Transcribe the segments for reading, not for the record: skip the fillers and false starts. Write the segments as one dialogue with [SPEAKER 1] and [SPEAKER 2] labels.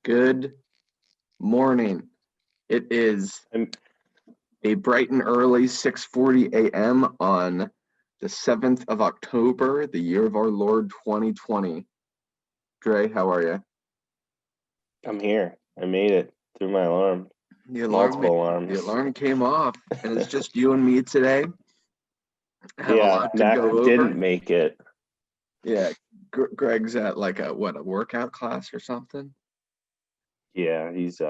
[SPEAKER 1] Good morning. It is
[SPEAKER 2] And
[SPEAKER 1] a bright and early 6:40 a.m. on the 7th of October, the year of our Lord 2020. Dre, how are you?
[SPEAKER 2] I'm here. I made it through my alarm.
[SPEAKER 1] The alarm,
[SPEAKER 2] Multiple
[SPEAKER 1] the
[SPEAKER 2] alarms.
[SPEAKER 1] alarm came off, and it's just you and me today. I have a
[SPEAKER 2] Yeah,
[SPEAKER 1] lot to
[SPEAKER 2] Mac
[SPEAKER 1] go over.
[SPEAKER 2] didn't make it.
[SPEAKER 1] Yeah, Greg's at like a workout class or something?
[SPEAKER 2] Yeah, he's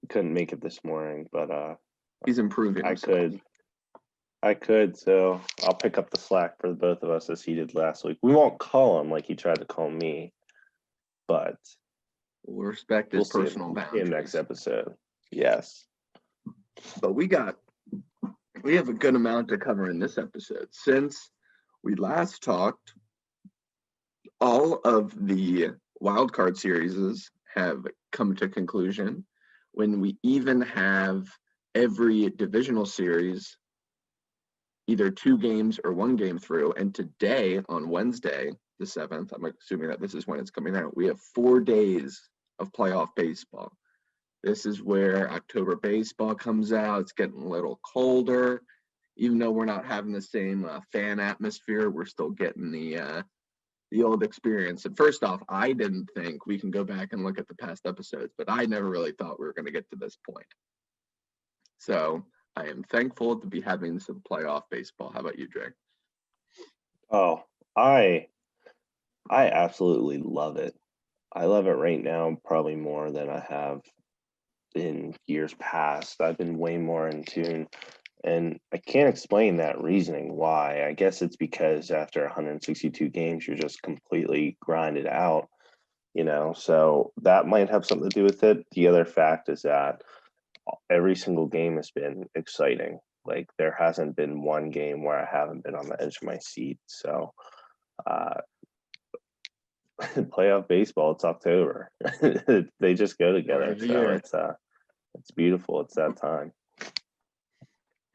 [SPEAKER 2] couldn't make it this morning, but
[SPEAKER 1] He's improving
[SPEAKER 2] I
[SPEAKER 1] himself.
[SPEAKER 2] could. I could, so I'll pick up the slack for the both of us as he did last week. We won't call him like he tried to call me, but
[SPEAKER 1] We'll respect his
[SPEAKER 2] we'll see
[SPEAKER 1] personal
[SPEAKER 2] him next
[SPEAKER 1] boundaries.
[SPEAKER 2] episode. Yes.
[SPEAKER 1] But we have a good amount to cover in this episode. Since we last talked, all of the wildcard series have come to conclusion. When we even have every divisional series either 2 games or 1 game through, and today on Wednesday the 7th, I'm assuming that this is when it's coming out, we have 4 days of playoff baseball. This is where October baseball comes out. It's getting a little colder. Even though we're not having the same fan atmosphere, we're still getting the old experience. And first off, I didn't think, we can go back and look at the past episodes, but I never really thought we were going to get to this point. So I am thankful to be having some playoff baseball. How about you, Drake?
[SPEAKER 2] Oh, I absolutely love it. I love it right now, probably more than I have in years past. I've been way more in tune, and I can't explain that reasoning why. I guess it's because after 162 games, you're just completely grinded out, so that might have something to do with it. The other fact is that every single game has been exciting. Like, there hasn't been one game where I haven't been on the edge of my seat. So uh playoff baseball, it's October. They just go together. So it's beautiful. It's that time.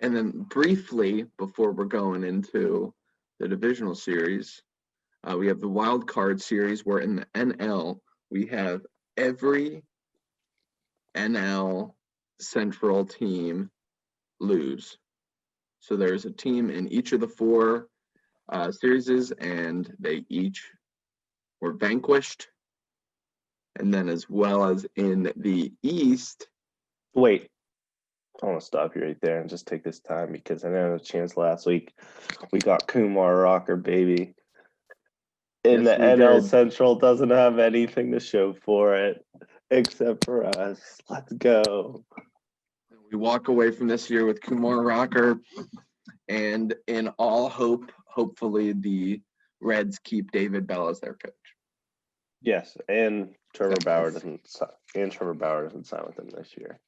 [SPEAKER 1] And then briefly, before we're going into the divisional series, we have the wild card series where in the NL, we have every NL Central team lose. So there's a team in each of the 4 series, and they each were vanquished. And then as well as in the East.
[SPEAKER 2] Wait, I want to stop you right there and just take this time because I know the chance last week we got Kumar Rocker, baby. And
[SPEAKER 1] Yes,
[SPEAKER 2] the
[SPEAKER 1] we
[SPEAKER 2] NL
[SPEAKER 1] did.
[SPEAKER 2] Central doesn't have anything to show for it except for us. Let's go.
[SPEAKER 1] We walk away from this year with Kumar Rocker, and in all hope, hopefully the Reds keep David Bell as their coach.
[SPEAKER 2] Yes, and Trevor Bauer doesn't sign with them this year.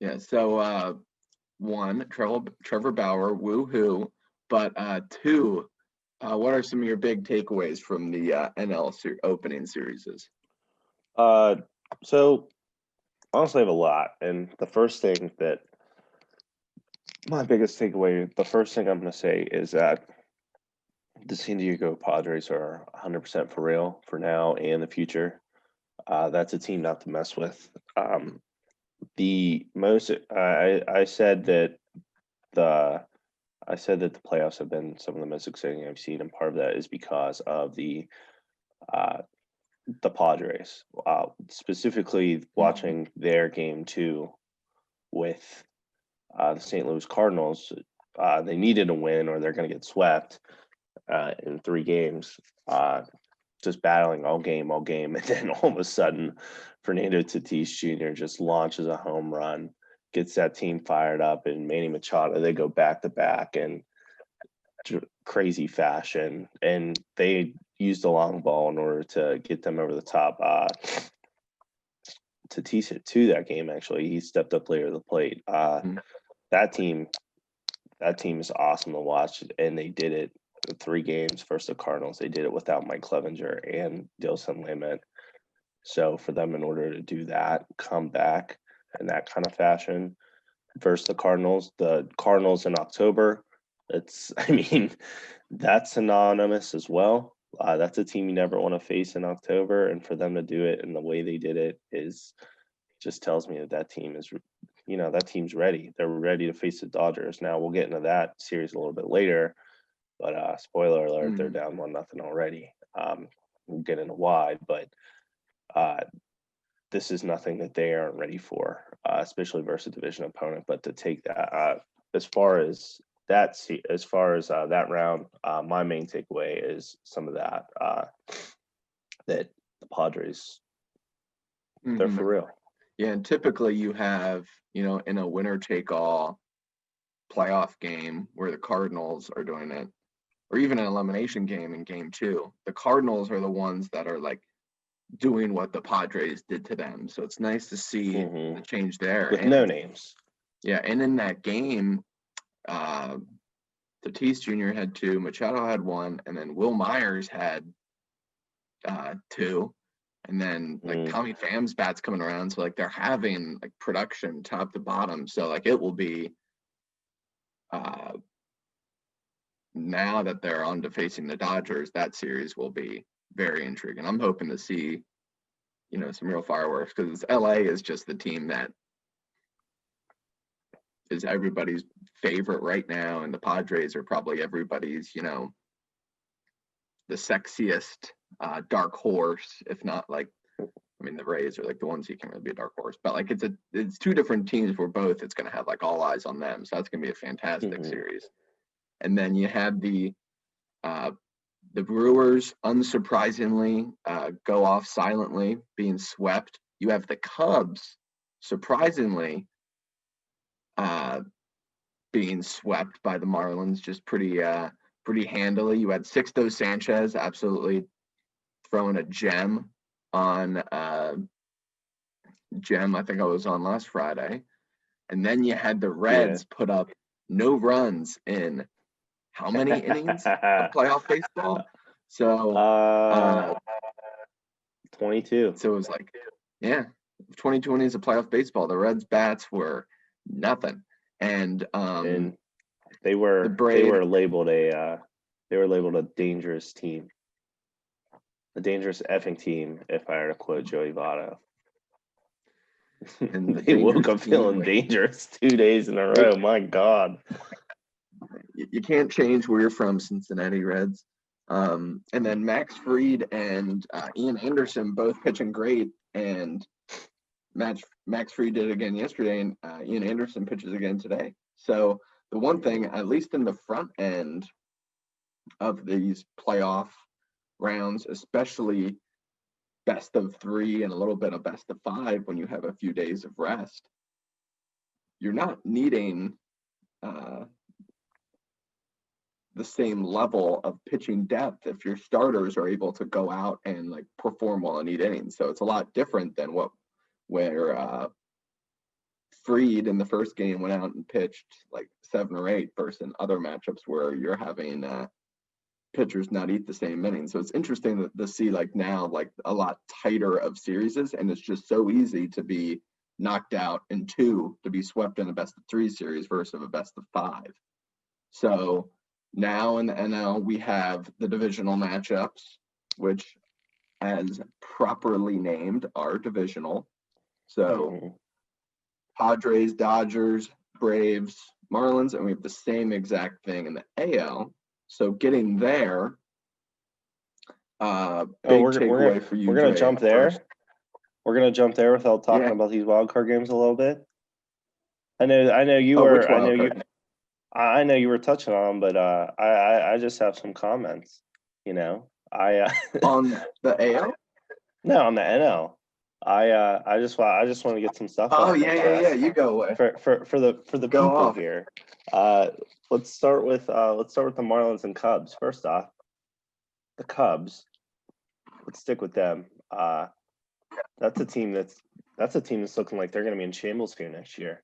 [SPEAKER 1] Yeah. So 1, Trevor Bauer, woohoo. But 2, what are some of your big takeaways from the NL opening series?
[SPEAKER 2] So honestly, I have a lot, and the first thing that my biggest takeaway, the first thing I'm going to say is that the San Diego Padres are 100% for real for now and the future. That's a team not to mess with. The most I said that the playoffs have been some of the most exciting I've seen, and part of that is because of the Padres, specifically watching their game 2 with the St. Louis Cardinals. They needed a win or they're going to get swept in 3 games. Just battling all game, and then all of a sudden, Fernando Tatis Jr. just launches a home run, gets that team fired up, and Manny Machado, they go back to back in crazy fashion, and they used the long ball in order to get them over the top. Tatis hit 2 that game. Actually, he stepped up later to the plate. That team is awesome to watch, and they did it. 3 games versus the Cardinals. They did it without Mike Clevenger and Dilson Limit. So for them, in order to do that, come back in that kind of fashion versus the Cardinals in October, that's synonymous as well. That's a team you never want to face in October, and for them to do it and the way they did it is just tells me that that team is, that team's ready. They're ready to face the Dodgers. Now we'll get into that series a little bit later, but spoiler alert, they're down 1-0 already. We'll get into why, but uh, this is nothing that they aren't ready for, especially versus a division opponent. But to take that, as far as that round, my main takeaway is some of that that the Padres, they're for real.
[SPEAKER 1] Yeah, and typically you have, in a winner-take-all playoff game where the Cardinals are doing it, or even an elimination game in game 2, the Cardinals are the ones that are like doing what the Padres did to them. So it's nice to see the change there.
[SPEAKER 2] With no names.
[SPEAKER 1] Yeah, and in that game, Tatis Jr. had 2, Machado had 1, and then Will Myers had 2. And then like Tommy Pham's bat's coming around. So like they're having like production top to bottom. So like it will be now that they're on to facing the Dodgers, that series will be very intriguing. I'm hoping to see, some real fireworks because LA is just the team that is everybody's favorite right now. And the Padres are probably everybody's, the sexiest dark horse, if not like, the Rays are like the ones who can really be a dark horse, but like it's 2 different teams where both it's going to have like all eyes on them. So that's going to be a fantastic series. And then you have the Brewers, unsurprisingly, go off silently, being swept. You have the Cubs, surprisingly, being swept by the Marlins, just pretty handily. You had Sixto Sanchez absolutely throwing a gem on I think I was on last Friday. And then you had the Reds put up no runs in how many innings of playoff baseball? So
[SPEAKER 2] 22.
[SPEAKER 1] So it was like, 22 innings of playoff baseball. The Reds bats were nothing. And
[SPEAKER 2] they were labeled a dangerous team. A dangerous effing team, if I were to quote Joey Votto. And they woke up feeling dangerous 2 days in a row. My God.
[SPEAKER 1] You can't change where you're from, Cincinnati Reds. And then Max Fried and Ian Anderson both pitching great. And Max Fried did it again yesterday, and Ian Anderson pitches again today. So the one thing, at least in the front end of these playoff rounds, especially best of 3 and a little bit of best of 5 when you have a few days of rest, you're not needing the same level of pitching depth if your starters are able to go out and like perform well in 8 innings. So it's a lot different than where Fried in the first game went out and pitched like 7 or 8 versus other matchups where you're having pitchers not eat the same innings. So it's interesting to see like now like a lot tighter of series, and it's just so easy to be knocked out in 2 to be swept in a best of 3 series versus a best of 5. So now in the NL we have the divisional matchups, which as properly named are divisional. So Padres, Dodgers, Braves, Marlins, and we have the same exact thing in the AL. So getting there, takeaway for you.
[SPEAKER 2] We're gonna jump there. We're gonna jump there without talking about these wild card games a little bit. I know you were. I know you were touching on them, but I just have some comments.
[SPEAKER 1] On the AL.
[SPEAKER 2] No, on the NL. I just want to get some stuff.
[SPEAKER 1] Oh yeah. You go away.
[SPEAKER 2] For the people here. Let's start with the Marlins and Cubs. First off, the Cubs. Let's stick with them. That's a team that's looking like they're going to be in shambles here next year.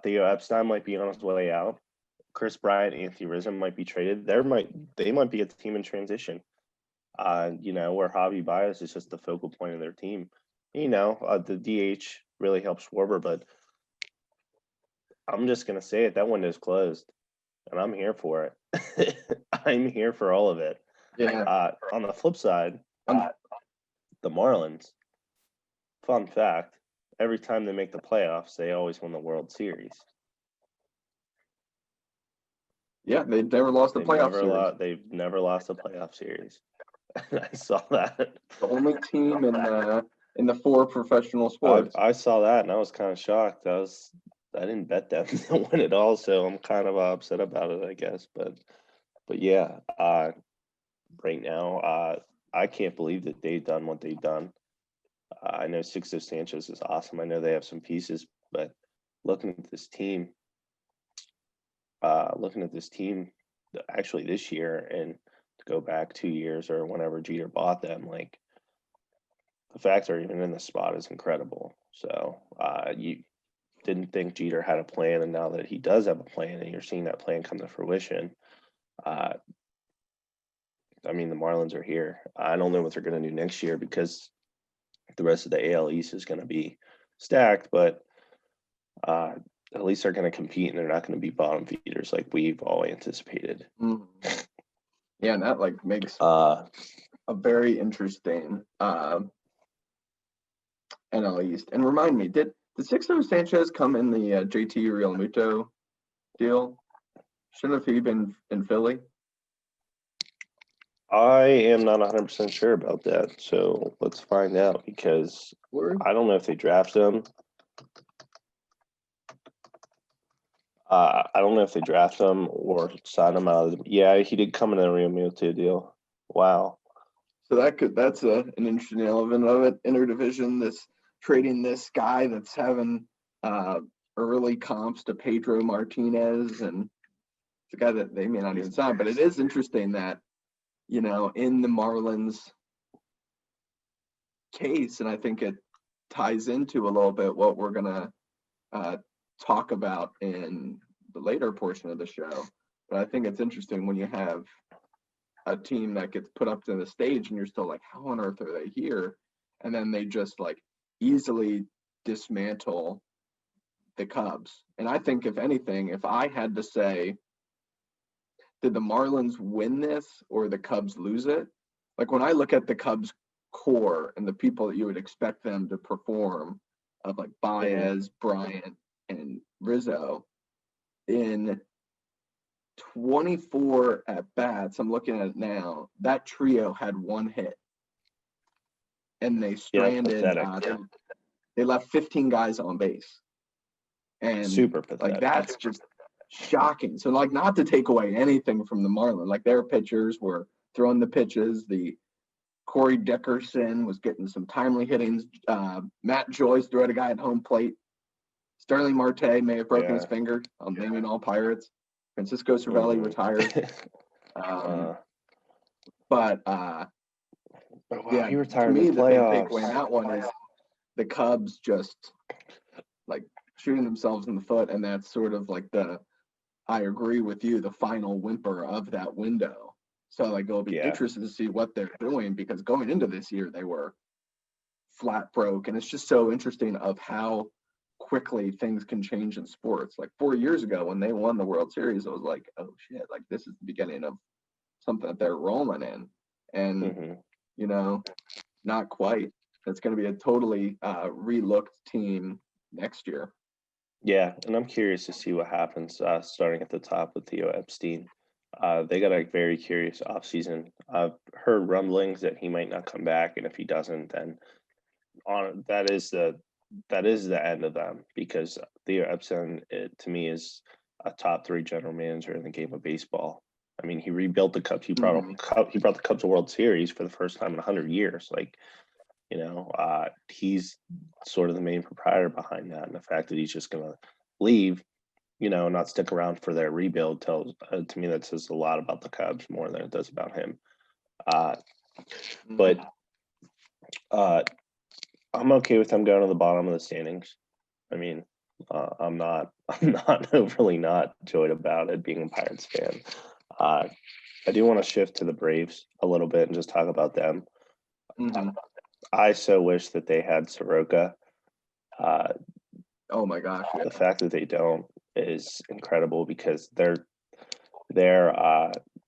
[SPEAKER 2] Theo Epstein might be on his way out. Chris Bryant, Anthony Rizzo might be traded. They might be a team in transition. Where Javi Baez is just the focal point of their team. The DH really helps Schwarber, but I'm just going to say it. That window's closed, and I'm here for it. I'm here for all of it.
[SPEAKER 1] Yeah.
[SPEAKER 2] On the flip side,
[SPEAKER 1] Um,
[SPEAKER 2] the Marlins, fun fact, every time they make the playoffs, they always win the World Series.
[SPEAKER 1] yeah, they never lost the playoff series.
[SPEAKER 2] They've never lost a playoff series. I saw that.
[SPEAKER 1] The only team in the four professional sports.
[SPEAKER 2] I saw that and I was kind of shocked. I didn't bet them to win it all, so I'm kind of upset about it, I guess. But yeah, right now, I can't believe that they've done what they've done. I know Sixto Sanchez is awesome. I know they have some pieces, but looking at this team, actually this year and to go back 2 years or whenever Jeter bought them, like the fact they're even in the spot is incredible. So you didn't think Jeter had a plan, and now that he does have a plan, and you're seeing that plan come to fruition, uh, I mean the Marlins are here. I don't know what they're going to do next year because the rest of the AL East is going to be stacked, but at least they're going to compete, and they're not going to be bottom feeders like we've all anticipated.
[SPEAKER 1] Mm-hmm. Yeah, and that like makes a very interesting NL East. And remind me, did Sixto Sanchez come in the JT Realmuto deal? Shouldn't have he been in Philly?
[SPEAKER 2] I am not 100% sure about that, so let's find out because I don't know if they drafted him. I don't know if they drafted him or signed him out of the. Yeah, he did come in a Realmuto deal. Wow.
[SPEAKER 1] So that's an interesting element of it. Interdivision, this trading this guy that's having early comps to Pedro Martinez, and it's a guy that they may not even sign. But it is interesting that, you know, in the Marlins case, and I think it ties into a little bit what we're gonna talk about in the later portion of the show. But I think it's interesting when you have a team that gets put up to the stage and you're still like, how on earth are they here? And then they just like easily dismantle the Cubs. And I think if anything, if I had to say, did the Marlins win this or the Cubs lose it? Like when I look at the Cubs core and the people that you would expect them to perform of like Baez, Bryant, and Rizzo in 24 at bats, I'm looking at it now, that trio had one hit. And they stranded, they left 15 guys on base. And
[SPEAKER 2] super pathetic.
[SPEAKER 1] Like that's just shocking. So like not to take away anything from the Marlins, like their pitchers were throwing the pitches. The Corey Dickerson was getting some timely hittings. Matt Joyce threw at a guy at home plate. Sterling Marte may have broken his finger. I'm naming all Pirates. Francisco Cervelli retired. But yeah,
[SPEAKER 2] he retired
[SPEAKER 1] to me,
[SPEAKER 2] in the
[SPEAKER 1] the big
[SPEAKER 2] playoffs.
[SPEAKER 1] takeaway in that one is the Cubs just like shooting themselves in the foot, and that's sort of like I agree with you, the final whimper of that window. So like it'll be interesting to see what they're doing, because going into this year they were flat broke, and it's just so interesting of how quickly things can change in sports. Like 4 years ago when they won the World Series, it was like, oh shit, like this is the beginning of something that they're rolling in. And you know, not quite. It's going to be a totally relooked team next year.
[SPEAKER 2] Yeah, and I'm curious to see what happens starting at the top with Theo Epstein. They got a very curious offseason. I've heard rumblings that he might not come back, and if he doesn't, then that is the end of them, because Theo Epstein, to me, is a top 3 general manager in the game of baseball. I mean, he rebuilt the Cubs. He brought the Cubs a World Series for the first time in 100 years. Like, you know, he's sort of the main proprietor behind that, and the fact that he's just going to leave, you know, not stick around for their rebuild tells to me that says a lot about the Cubs more than it does about him. But I'm okay with them going to the bottom of the standings. I mean, I'm not overly not joyed about it being a Pirates fan. I do want to shift to the Braves a little bit and just talk about them. I so wish that they had Soroka.
[SPEAKER 1] Oh my gosh!
[SPEAKER 2] The fact that they don't is incredible, because their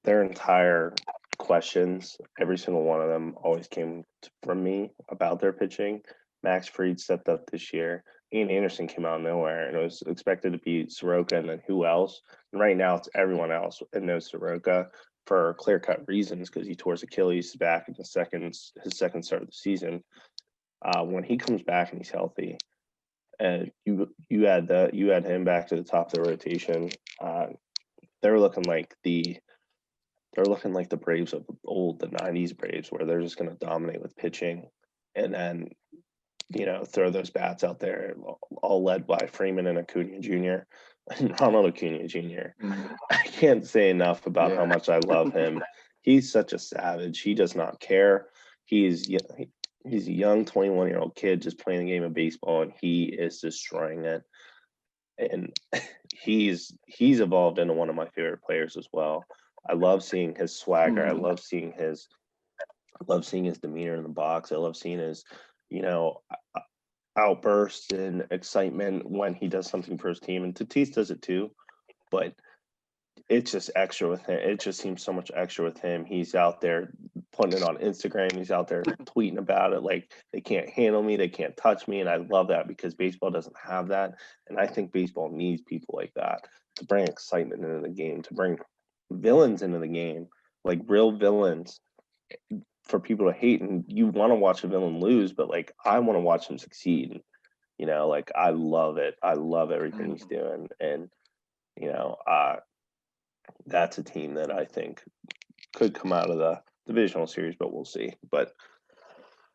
[SPEAKER 2] entire questions. Every single one of them always came from me about their pitching. Max Fried stepped up this year. Ian Anderson came out of nowhere, and it was expected to be Soroka and then who else? And right now it's everyone else and no Soroka for clear-cut reasons because he tore his Achilles back in his second start of the season. When he comes back and he's healthy, and you add him back to the top of the rotation, they're looking like the Braves of old, the '90s Braves, where they're just going to dominate with pitching, and then throw those bats out there, all led by Freeman and Acuna Jr. Ronald Acuna Jr. I can't say enough about how much I love him. He's such a savage. He does not care. He's a young 21-year-old kid just playing a game of baseball, and he is destroying it. And he's evolved into one of my favorite players as well. I love seeing his swagger. I love seeing his demeanor in the box. I love seeing his, outbursts and excitement when he does something for his team. And Tatis does it too, but it's just extra with him. It just seems so much extra with him. He's out there putting it on Instagram. He's out there tweeting about it like they can't handle me, they can't touch me. And I love that because baseball doesn't have that. And I think baseball needs people like that to bring excitement into the game, to bring villains into the game, like real villains for people to hate. And you want to watch a villain lose, but like I want to watch him succeed. Like I love it. I love everything he's doing. And that's a team that I think could come out of the divisional series, but we'll see. But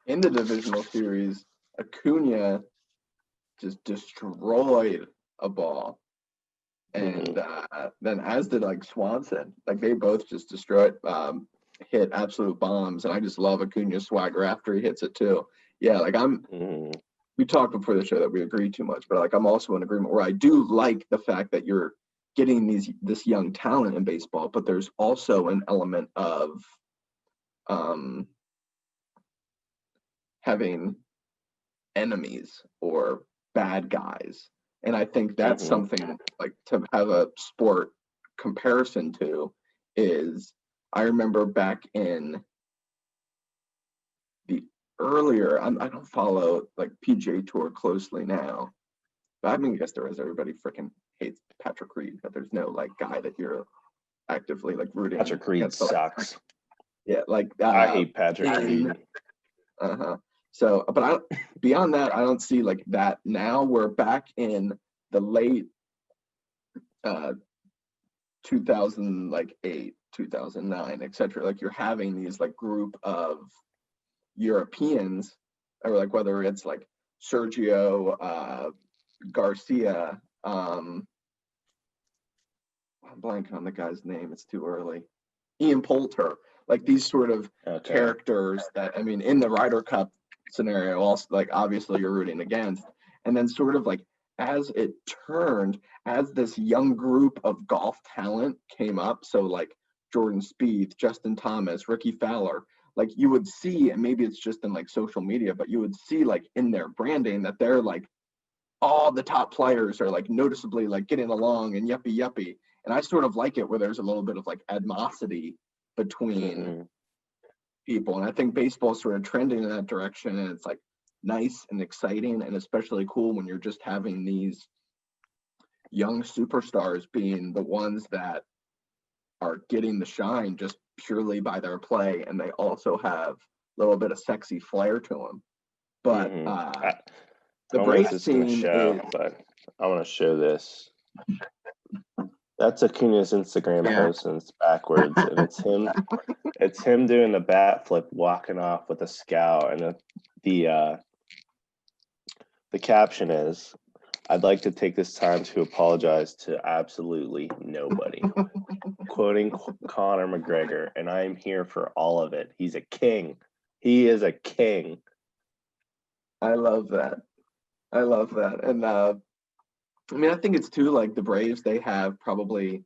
[SPEAKER 1] in the divisional series, Acuna just destroyed a ball. And then as did like Swanson. Like they both just destroyed, hit absolute bombs. And I just love Acuna's swagger after he hits it too. Yeah, like we talked before the show that we agree too much, but like I'm also in agreement where I do like the fact that you're getting this young talent in baseball, but there's also an element of having enemies or bad guys. And I think that's something like to have a sport comparison to is I remember back in the earlier, I don't follow like PGA Tour closely now, but I mean, I guess there is. Everybody freaking hates Patrick Reed, but there's no like guy that you're actively like rooting.
[SPEAKER 2] Patrick Reed sucks.
[SPEAKER 1] Yeah, like
[SPEAKER 2] I hate Patrick Reed.
[SPEAKER 1] So, but beyond that, I don't see like that now. We're back in the late 2008, 2009, etc. Like you're having these like group of Europeans, or like whether it's like Sergio Garcia, I'm blanking on the guy's name. It's too early. Ian Poulter, like these sort of characters that, I mean, in the Ryder Cup scenario, also like obviously you're rooting against, and then sort of like as it turned, as this young group of golf talent came up, so like Jordan Spieth, Justin Thomas, Ricky Fowler, like you would see, and maybe it's just in like social media, but you would see like in their branding that they're like all the top players are like noticeably like getting along and yuppie. And I sort of like it where there's a little bit of like animosity between people. And I think baseball is sort of trending in that direction. And it's like nice and exciting and especially cool when you're just having these young superstars being the ones that are getting the shine just purely by their play. And they also have a little bit of sexy flair to them. But the Braves team
[SPEAKER 2] but I want to show this. That's Acuna's Instagram post and it's backwards, and it's him. It's him doing the bat flip, walking off with a scowl, and the caption is, "I'd like to take this time to apologize to absolutely nobody." Quoting Conor McGregor, and I am here for all of it. He's a king. He is a king.
[SPEAKER 1] I love that. And I mean, I think it's too like the Braves, they have probably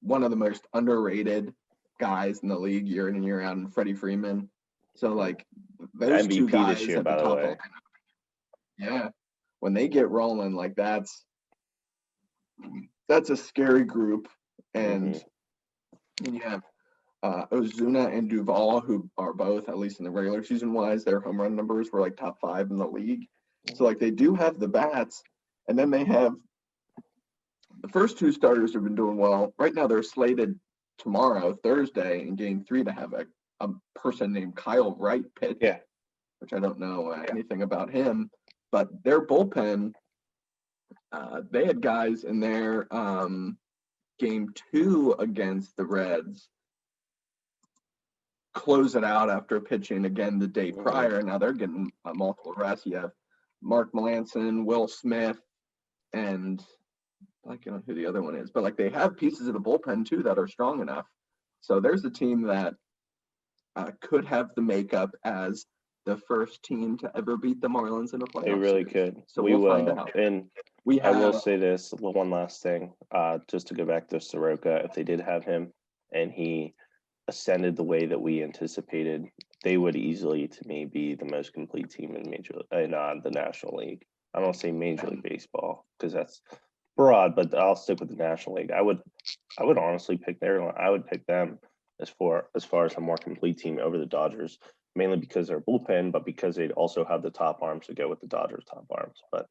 [SPEAKER 1] one of the most underrated guys in the league year in and year out, and Freddie Freeman. So like those
[SPEAKER 2] MVP
[SPEAKER 1] two guys
[SPEAKER 2] this year,
[SPEAKER 1] at the
[SPEAKER 2] by the
[SPEAKER 1] top
[SPEAKER 2] way.
[SPEAKER 1] Yeah. When they get rolling, like that's a scary group. And And you have Ozuna and Duvall, who are both, at least in the regular season wise, their home run numbers were like top 5 in the league. So like they do have the bats, and then they have the first 2 starters have been doing well. Right now they're slated tomorrow, Thursday, in Game 3 to have a person named Kyle Wright pitch,
[SPEAKER 2] Yeah.
[SPEAKER 1] which I don't know anything about him. But their bullpen, they had guys in their Game 2 against the Reds close it out after pitching again the day prior. Now they're getting multiple rests. You have Mark Melanson, Will Smith, and I don't know who the other one is, but like they have pieces of the bullpen too that are strong enough. So there's a team that could have the makeup as the first team to ever beat the Marlins in a playoff.
[SPEAKER 2] They really
[SPEAKER 1] series.
[SPEAKER 2] could.
[SPEAKER 1] So
[SPEAKER 2] we
[SPEAKER 1] we'll
[SPEAKER 2] will.
[SPEAKER 1] find out.
[SPEAKER 2] And I will say this one last thing, just to go back to Soroka. If they did have him and he ascended the way that we anticipated, they would easily, to me, be the most complete team in the National League. I don't say Major League Baseball because that's broad, but I'll stick with the National League. I would honestly pick them as far as a more complete team over the Dodgers, mainly because they're bullpen, but because they'd also have the top arms to go with the Dodgers' top arms. But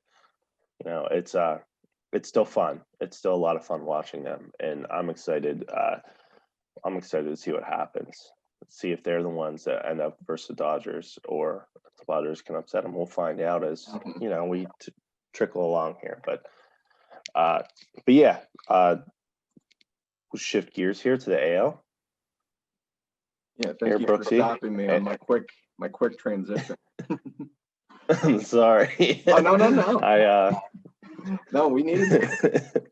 [SPEAKER 2] it's still fun. It's still a lot of fun watching them, and I'm excited. I'm excited to see what happens. Let's see if they're the ones that end up versus the Dodgers, or if the Dodgers can upset them. We'll find out as we trickle along here. But yeah, we'll shift gears here to the AL.
[SPEAKER 1] Yeah, thank you for stopping me on my quick transition.
[SPEAKER 2] I'm sorry.
[SPEAKER 1] Oh no. No, we needed it.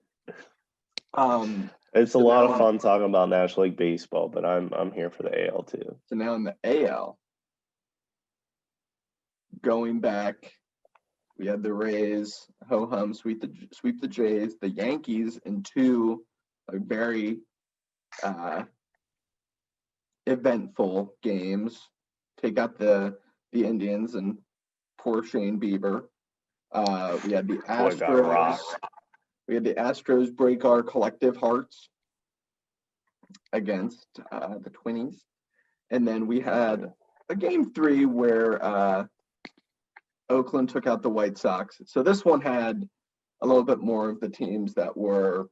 [SPEAKER 2] It's a lot of fun talking about National League Baseball, but I'm here for the AL too.
[SPEAKER 1] So now in the AL, going back, we had the Rays ho-hum sweep the Jays, the Yankees in 2 very eventful games. Take out the Indians and poor Shane Bieber. We had the Astros. We had the Astros break our collective hearts against the Twinnies. And then we had a Game 3 where Oakland took out the White Sox. So this one had a little bit more of the teams that were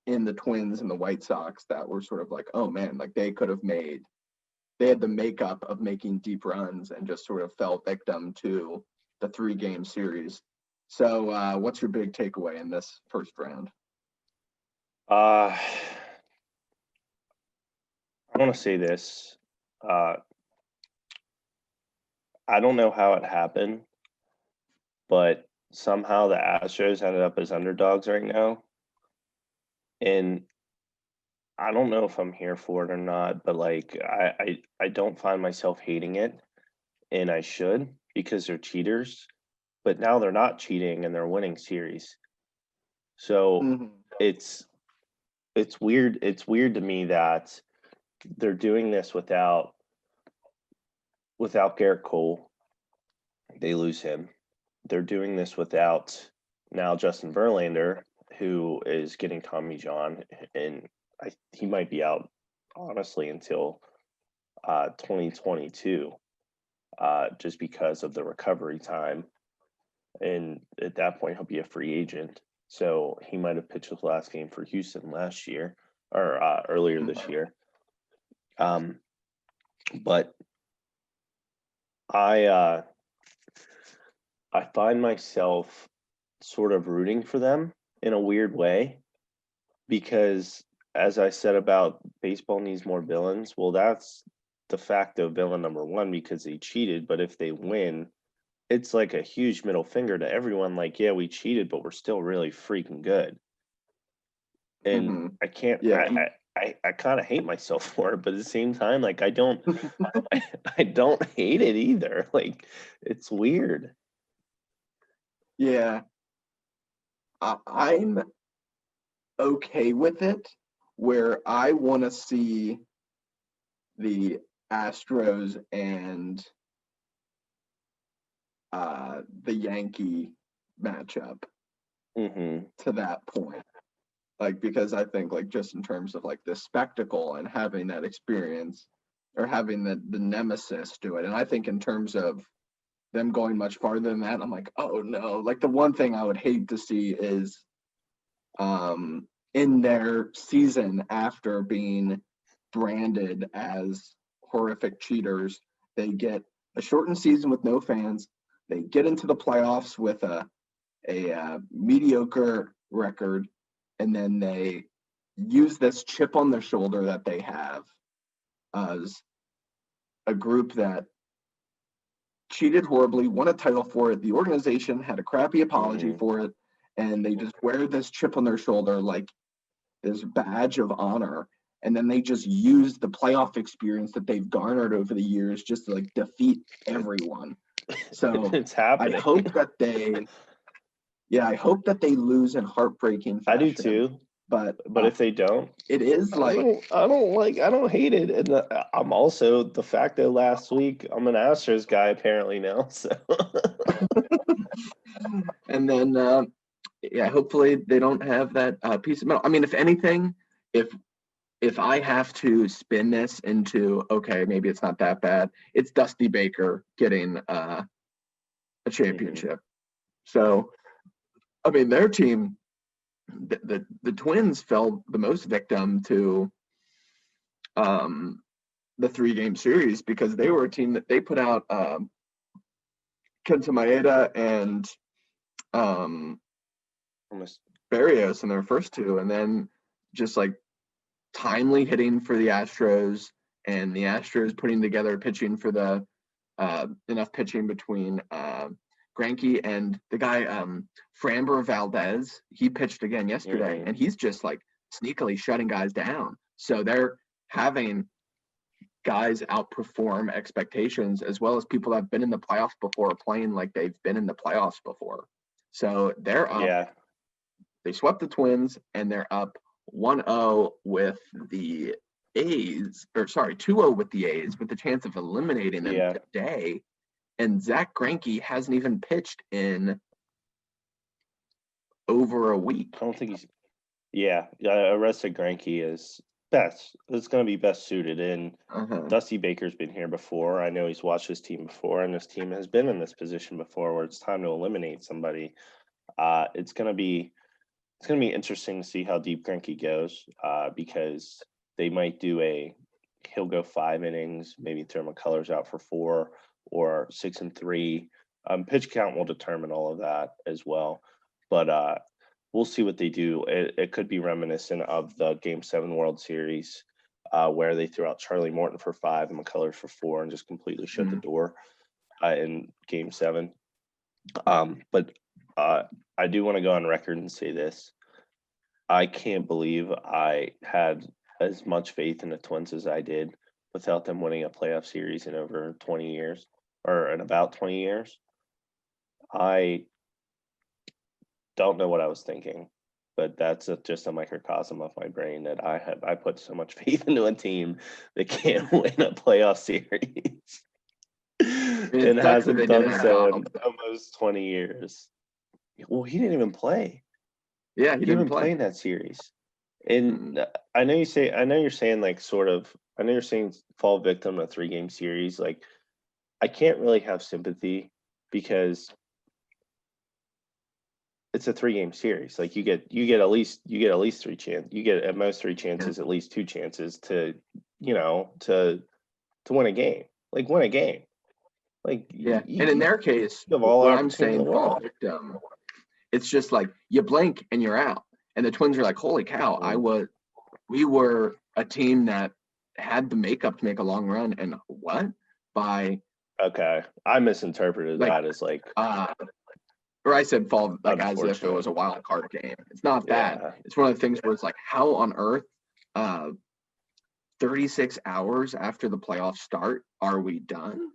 [SPEAKER 1] in the Twins and the White Sox that were sort of like, oh man, like they had the makeup of making deep runs and just sort of fell victim to the 3-game series. So what's your big takeaway in this first round?
[SPEAKER 2] I want to say this. I don't know how it happened, but somehow the Astros ended up as underdogs right now. And I don't know if I'm here for it or not, but like I don't find myself hating it, and I should, because they're cheaters. But now they're not cheating and they're winning series. So it's weird. It's weird to me that they're doing this without Garrett Cole. They lose him. They're doing this without now Justin Verlander, who is getting Tommy John, and he might be out, honestly, until 2022, just because of the recovery time. And at that point, he'll be a free agent. So he might have pitched his last game for Houston last year or earlier this year. But I find myself sort of rooting for them in a weird way, because as I said about baseball needs more villains, well, that's de facto villain number 1 because they cheated. But if they win, it's like a huge middle finger to everyone. Like, yeah, we cheated, but we're still really freaking good. And I can't. Yeah. I kind of hate myself for it, but at the same time, like I don't hate it either. Like, it's weird.
[SPEAKER 1] Yeah, I'm okay with it, where I want to see the Astros and the Yankee matchup to that point. Like, because I think like just in terms of like the spectacle and having that experience or having the nemesis do it. And I think in terms of them going much farther than that, I'm like, oh no. Like the one thing I would hate to see is in their season after being branded as horrific cheaters, they get a shortened season with no fans. They get into the playoffs with a mediocre record, and then they use this chip on their shoulder that they have as a group that cheated horribly, won a title for it. The organization had a crappy apology for it, and they just wear this chip on their shoulder like this badge of honor. And then they just use the playoff experience that they've garnered over the years just to like defeat everyone. So
[SPEAKER 2] It's happening.
[SPEAKER 1] I hope that they lose in heartbreaking fashion.
[SPEAKER 2] I do too.
[SPEAKER 1] But
[SPEAKER 2] if they don't,
[SPEAKER 1] it is like
[SPEAKER 2] I don't hate it. And I'm also the fact that last week I'm an Astros guy apparently now. So
[SPEAKER 1] and then hopefully they don't have that piece of metal. I mean, if anything, if I have to spin this into okay, maybe it's not that bad. It's Dusty Baker getting a championship. So, I mean, their team, the Twins fell the most victim to the 3-game series because they were a team that they put out Kenta Maeda and Barrios in their first two, and then just like timely hitting for the Astros, and the Astros putting together pitching for the enough pitching between Greinke and the guy Framber Valdez. He pitched again yesterday, and he's just like sneakily shutting guys down. So they're having guys outperform expectations, as well as people that have been in the playoffs before playing like they've been in the playoffs before. So they're up.
[SPEAKER 2] Yeah.
[SPEAKER 1] They swept the Twins, and they're up 1-0 with the A's, or sorry, 2-0 with the A's, with the chance of eliminating them today. And Zach Greinke hasn't even pitched in over a week.
[SPEAKER 2] I don't think he's. Yeah, arrested Greinke is best. It's going to be best suited. And Dusty Baker's been here before. I know he's watched his team before, and this team has been in this position before where it's time to eliminate somebody. It's going to be interesting to see how deep Greinke goes because they might do he'll go 5 innings, maybe throw McCullers out for 4 or 6 and 3. Pitch count will determine all of that as well. But we'll see what they do. It could be reminiscent of the Game 7 World Series where they threw out Charlie Morton for 5 and McCullers for 4 and just completely shut the door in Game 7. But I do want to go on record and say this. I can't believe I had as much faith in the Twins as I did without them winning a playoff series in over 20 years or in about 20 years. I don't know what I was thinking, but that's just a microcosm of my brain that I put so much faith into a team that can't win a playoff series and hasn't done so in almost 20 years. Well, he didn't even play.
[SPEAKER 1] Yeah, he didn't play
[SPEAKER 2] in that series. And I know you're saying like sort of, I know you're saying fall victim to a 3-game series. Like, I can't really have sympathy because it's a 3-game series. Like you get at least 3 chances. You get at most 3 chances, at least 2 chances to win a game. Like win a game. Like
[SPEAKER 1] and in their case, what I'm saying fall victim, it's just like you blink and you're out. And the Twins are like, holy cow, we were a team that had the makeup to make a long run, and what?
[SPEAKER 2] Okay. I misinterpreted that as like
[SPEAKER 1] or I said fall like as if it was a wild card game. It's not that. Yeah. It's one of the things where it's like, how on earth 36 hours after the playoffs start are we done?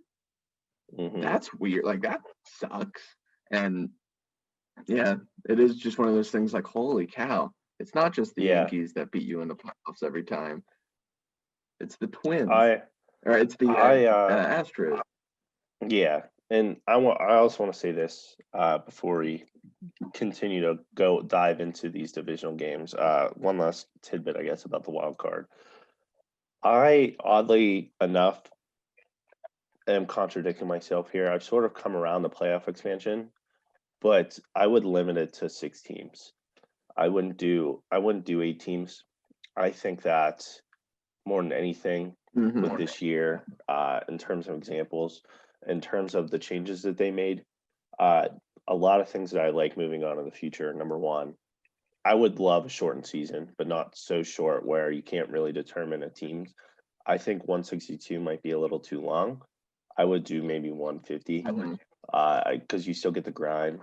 [SPEAKER 1] That's weird. Like that sucks. And yeah, it is just one of those things like, holy cow. It's not just the Yankees that beat you in the playoffs every time. It's the Twins. It's the Astros.
[SPEAKER 2] Yeah. And I also want to say this before we continue to go dive into these divisional games, one last tidbit, I guess, about the wild card. I, oddly enough, am contradicting myself here. I've sort of come around the playoff expansion, but I would limit it to 6 teams. I wouldn't do 8 teams. I think that more than anything with this year, in terms of examples, in terms of the changes that they made, a lot of things that I like moving on in the future. Number one, I would love a shortened season, but not so short where you can't really determine a team. I think 162 might be a little too long. I would do maybe 150 because you still get the grind.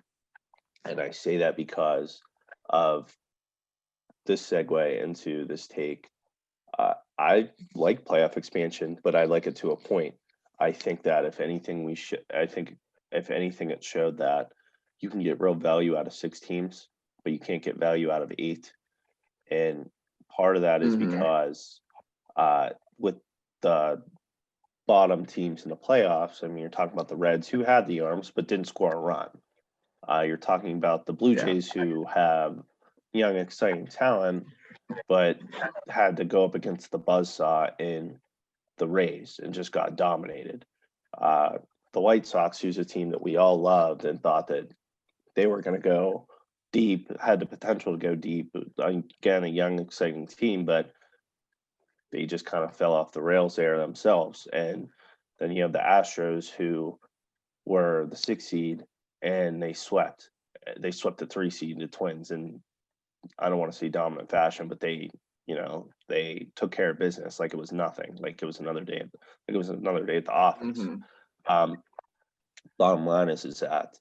[SPEAKER 2] And I say that because of this segue into this take. I like playoff expansion, but I like it to a point. I think that if anything, it showed that you can get real value out of 6 teams, but you can't get value out of 8. And part of that is because with the bottom teams in the playoffs, I mean, you're talking about the Reds who had the arms but didn't score a run. You're talking about the Blue Jays who have young, exciting talent, but had to go up against the buzzsaw in the Rays and just got dominated. The White Sox, who's a team that we all loved and thought that they were going to go deep, had the potential to go deep. Again, a young, exciting team, but they just kind of fell off the rails there themselves. And then you have the Astros, who were the 6 seed, and they swept. They swept the 3 seed, the Twins, and I don't want to say dominant fashion, but they took care of business like it was nothing, like it was another day. Like it was another day at the office. Bottom line is that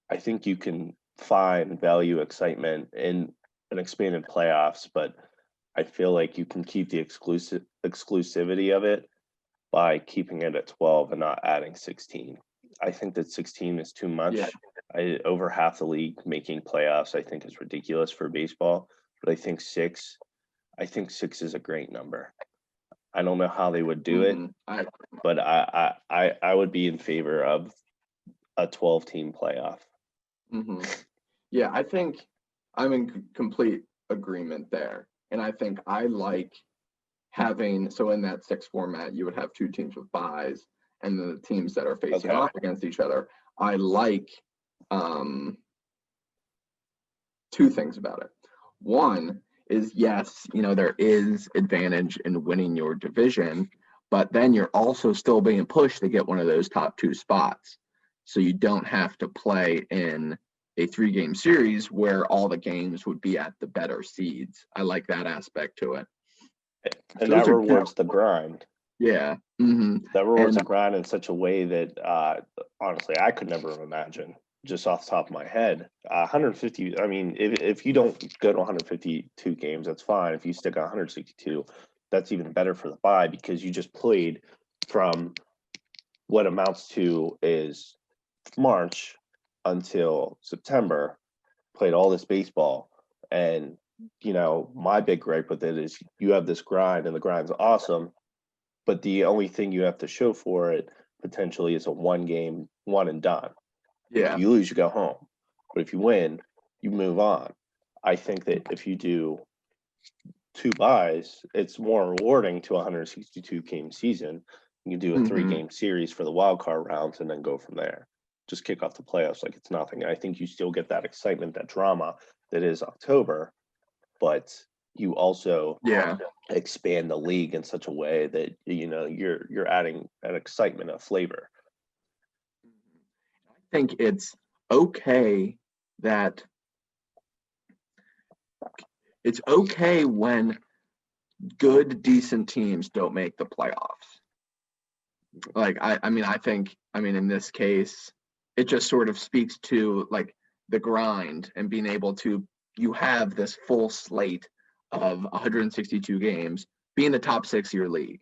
[SPEAKER 2] I think you can find value, excitement in an expanded playoffs, but I feel like you can keep the exclusivity of it by keeping it at 12 and not adding 16. I think that 16 is too much. Over half the league making playoffs, I think, is ridiculous for baseball. But I think 6 is a great number. I don't know how they would do it, but I would be in favor of a 12-team playoff.
[SPEAKER 1] Yeah, I think I'm in complete agreement there. And I think I like having, so in that 6 format, you would have 2 teams with byes and the teams that are facing off against each other. I like 2 things about it. One is, yes, there is advantage in winning your division, but then you're also still being pushed to get one of those top 2 spots. So you don't have to play in a 3-game series where all the games would be at the better seeds. I like that aspect to it.
[SPEAKER 2] And that rewards the grind.
[SPEAKER 1] Yeah.
[SPEAKER 2] That rewards the grind in such a way that, honestly, I could never have imagined, just off the top of my head. 150, I mean, if you don't go to 152 games, that's fine. If you stick on 162, that's even better for the bye, because you just played from what amounts to is March until September, played all this baseball. And, my big gripe with it is you have this grind, and the grind's awesome, but the only thing you have to show for it potentially is a 1-game, one and done.
[SPEAKER 1] Yeah.
[SPEAKER 2] If you lose, you go home. But if you win, you move on. I think that if you do 2 byes, it's more rewarding to a 162-game season. You can do a 3-game series for the wild card rounds and then go from there. Just kick off the playoffs like it's nothing. I think you still get that excitement, that drama that is October, but you also expand the league in such a way that you're adding an excitement, a flavor.
[SPEAKER 1] I think it's okay when good, decent teams don't make the playoffs. Like, I think in this case, it just sort of speaks to like the grind and being able to, you have this full slate of 162 games being the top 6 of your league.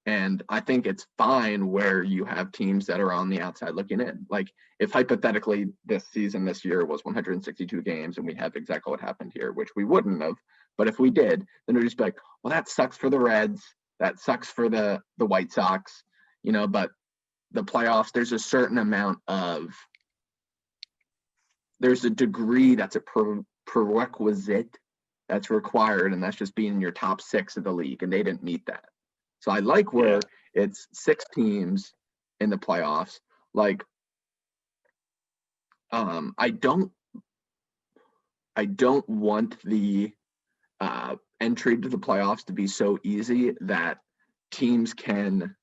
[SPEAKER 1] And I think it's fine where you have teams that are on the outside looking in. Like, if hypothetically this year was 162 games and we have exactly what happened here, which we wouldn't have, but if we did, then we'd just be like, well, that sucks for the Reds, that sucks for the White Sox, but the playoffs, there's a certain amount of there's a degree that's a prerequisite that's required, and that's just being in your top 6 of the league, and they didn't meet that. So I like where it's 6 teams in the playoffs. Like, I don't want the entry to the playoffs to be so easy that teams can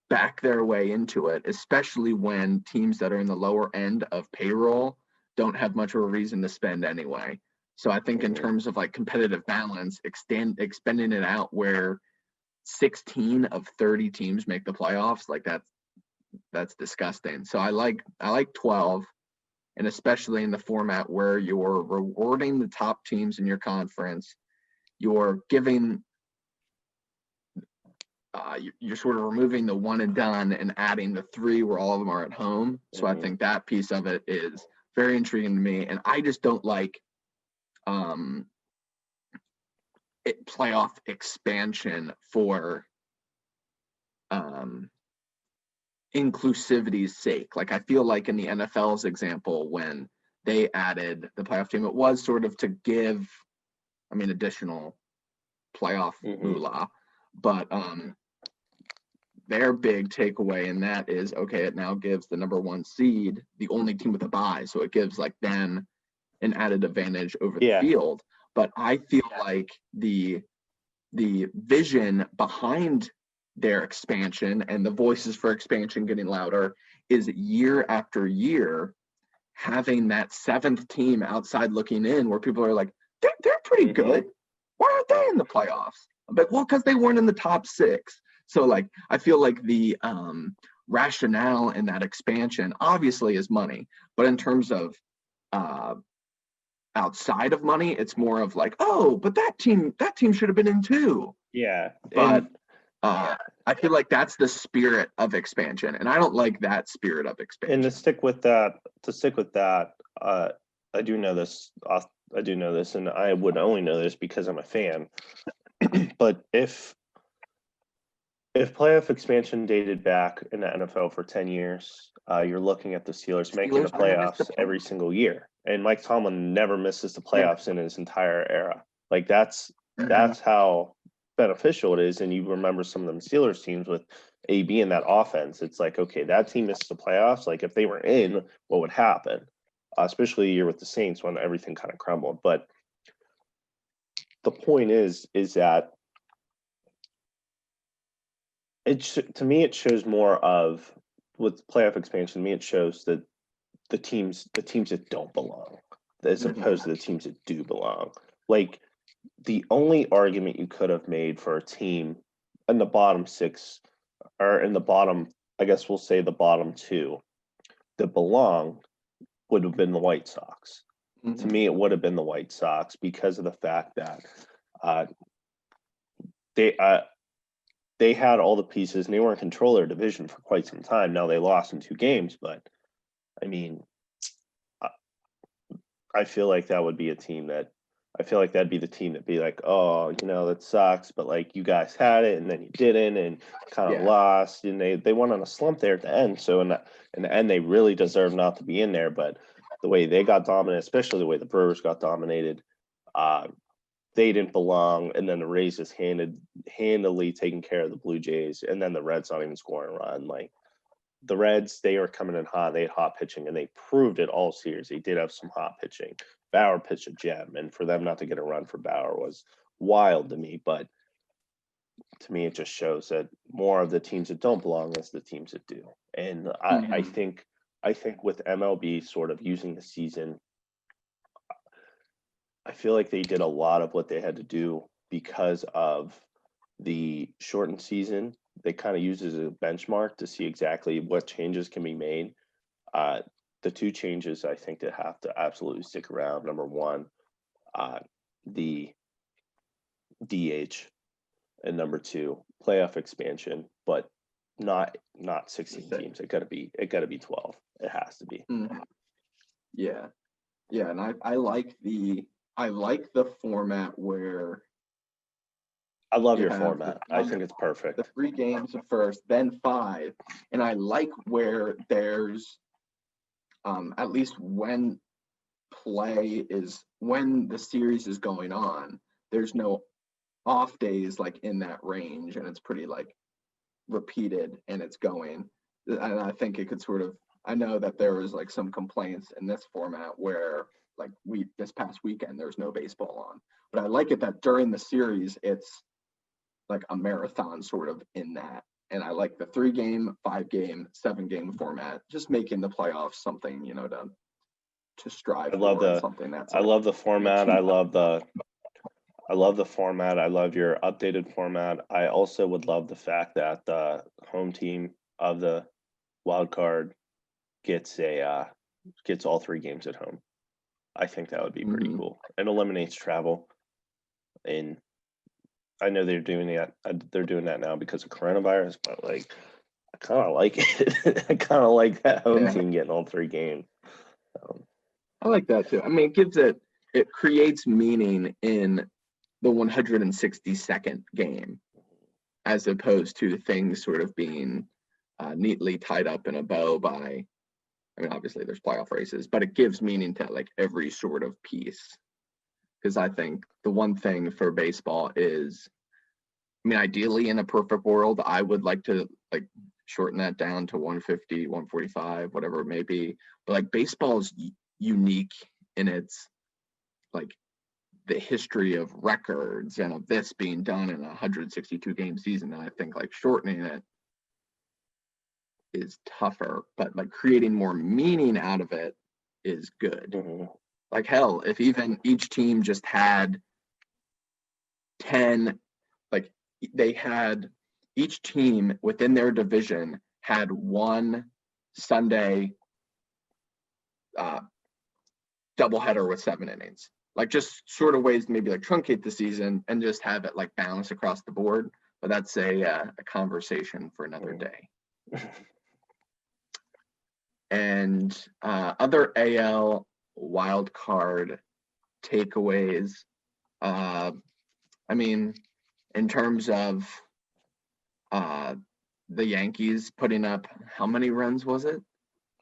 [SPEAKER 1] back their way into it, especially when teams that are in the lower end of payroll don't have much of a reason to spend anyway. So I think in terms of like competitive balance, expending it out where 16 of 30 teams make the playoffs, like that's disgusting. So I like 12, and especially in the format where you're rewarding the top teams in your conference, you're giving you're sort of removing the one and done and adding the 3 where all of them are at home. So I think that piece of it is very intriguing to me. And I just don't like playoff expansion for inclusivity's sake. Like, I feel like in the NFL's example, when they added the playoff team, it was sort of to give, additional playoff moolah. But their big takeaway in that is, okay, it now gives the number 1 seed the only team with a bye, so it gives like them an added advantage over the field. But I feel like the vision behind their expansion and the voices for expansion getting louder is year after year having that 7th team outside looking in, where people are like, they're pretty good. Why aren't they in the playoffs? But well, because they weren't in the top 6. So like, I feel like the rationale in that expansion obviously is money, but in terms of outside of money, it's more of like, oh, but that team should have been in too.
[SPEAKER 2] Yeah.
[SPEAKER 1] But I feel like that's the spirit of expansion, and I don't like that spirit of expansion.
[SPEAKER 2] And to stick with that, I do know this. And I would only know this because I'm a fan. But if playoff expansion dated back in the NFL for 10 years, you're looking at the Steelers making the playoffs every single year. And Mike Tomlin never misses the playoffs in his entire era. Like, that's how beneficial it is. And you remember some of them Steelers teams with AB in that offense. It's like, okay, that team missed the playoffs. Like, if they were in, what would happen? Especially a year with the Saints when everything kind of crumbled. But the point is that to me, it shows more of, with playoff expansion, to me, it shows that the teams that don't belong as opposed to the teams that do belong. Like, the only argument you could have made for a team in the bottom 6, or in the bottom, I guess we'll say the bottom 2, that belong would have been the White Sox. To me, it would have been the White Sox because of the fact that they had all the pieces and they were in control of their division for quite some time. Now they lost in 2 games, but I feel like that would be a team that that'd be the team that'd be like, oh, that sucks, but like, you guys had it and then you didn't, and kind of lost, and they went on a slump there at the end. So in the end, they really deserve not to be in there. But the way they got dominated, especially the way the Brewers got dominated, they didn't belong. And then the Rays just handily taking care of the Blue Jays, and then the Reds not even scoring a run. Like, the Reds, they were coming in hot. They had hot pitching, and they proved it all series. They did have some hot pitching. Bauer pitched a gem, and for them not to get a run for Bauer was wild to me. But to me, it just shows that more of the teams that don't belong is the teams that do. And I think with MLB sort of using the season, I feel like they did a lot of what they had to do because of the shortened season. They kind of use it as a benchmark to see exactly what changes can be made. The 2 changes I think that have to absolutely stick around. Number 1, the DH, and number 2, playoff expansion, but not 16 teams. It gotta be 12. It has to be.
[SPEAKER 1] Yeah, and I like the format where
[SPEAKER 2] I love your format. I think it's perfect.
[SPEAKER 1] The 3 games at first, then 5, and I like where there's at least when the series is going on, there's no off days like in that range, and it's pretty like repeated and it's going. And I think it could sort of, I know that there was like some complaints in this format where like this past weekend there's no baseball on, but I like it that during the series it's like a marathon sort of in that. And I like the 3-game, 5-game, 7-game format, just making the playoffs something, to strive for. Something that's
[SPEAKER 2] I love the format. I love the format. I love your updated format. I also would love the fact that the home team of the wild card gets all 3 games at home. I think that would be pretty cool. It eliminates travel, and I know they're doing that. They're doing that now because of coronavirus, but like, I kind of like it. I kind of like that home team getting all 3 games.
[SPEAKER 1] I like that too. I mean, it creates meaning in the 162nd game, as opposed to things sort of being neatly tied up in a bow by, I mean, obviously there's playoff races, but it gives meaning to like every sort of piece. Because I think the one thing for baseball is, I mean, ideally in a perfect world, I would like to like shorten that down to 150, 145, whatever it may be. But like baseball is unique in its like the history of records and of this being done in a 162 game season. And I think like shortening it is tougher, but like creating more meaning out of it is good. Like hell, if even each team just had 10, like they had each team within their division had one Sunday doubleheader with 7 innings. Like just sort of ways to maybe like truncate the season and just have it like balance across the board. But that's a conversation for another day. And other AL wild card takeaways. I mean, in terms of the Yankees putting up, how many runs was it?